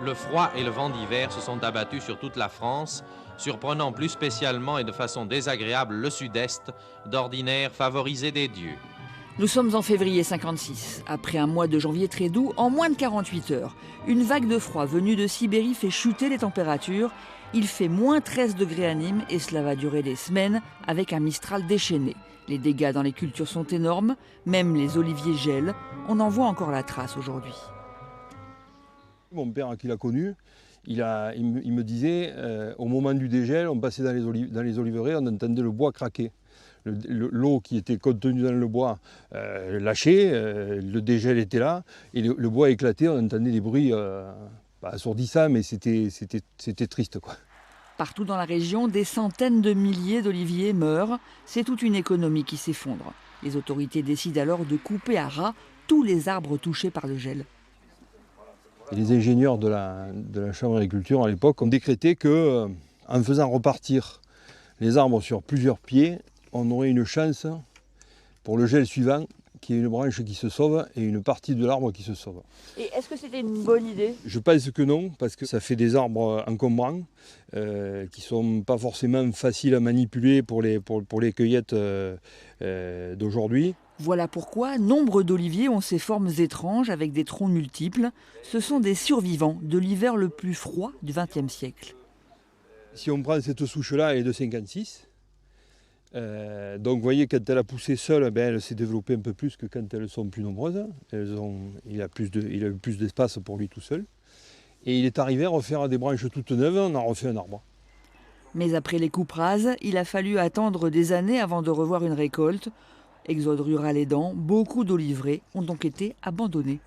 Le froid et le vent d'hiver se sont abattus sur toute la France, surprenant plus spécialement et de façon désagréable le sud-est, d'ordinaire favorisé des dieux. Nous sommes en février 56. Après un mois de janvier très doux, en moins de 48 heures, une vague de froid venue de Sibérie fait chuter les températures. Il fait moins 13 degrés à Nîmes et cela va durer des semaines avec un Mistral déchaîné. Les dégâts dans les cultures sont énormes, même les oliviers gèlent. On en voit encore la trace aujourd'hui. Mon père, qui l'a connu, il me disait, au moment du dégel, on passait dans les oliveraies, on entendait le bois craquer. L'eau qui était contenue dans le bois lâchait, le dégel était là, et le bois éclatait, on entendait des bruits pas assourdissants, mais c'était triste, quoi. Partout dans la région, des centaines de milliers d'oliviers meurent. C'est toute une économie qui s'effondre. Les autorités décident alors de couper à ras tous les arbres touchés par le gel. Et les ingénieurs de la Chambre d'agriculture à l'époque ont décrété qu'en faisant repartir les arbres sur plusieurs pieds, on aurait une chance pour le gel suivant, qu'il y ait une branche qui se sauve et une partie de l'arbre qui se sauve. Et est-ce que c'était une bonne idée? Je pense que non, parce que ça fait des arbres encombrants, qui ne sont pas forcément faciles à manipuler pour les cueillettes d'aujourd'hui. Voilà pourquoi nombre d'oliviers ont ces formes étranges avec des troncs multiples. Ce sont des survivants de l'hiver le plus froid du XXe siècle. Si on prend cette souche-là, elle est de 56. Donc vous voyez, quand elle a poussé seule, elle s'est développée un peu plus que quand elles sont plus nombreuses. Il a eu plus d'espace pour lui tout seul. Et il est arrivé à refaire des branches toutes neuves, on a refait un arbre. Mais après les coupes rases, il a fallu attendre des années avant de revoir une récolte. Exode rural aidant, beaucoup d'oliveraies ont donc été abandonnés.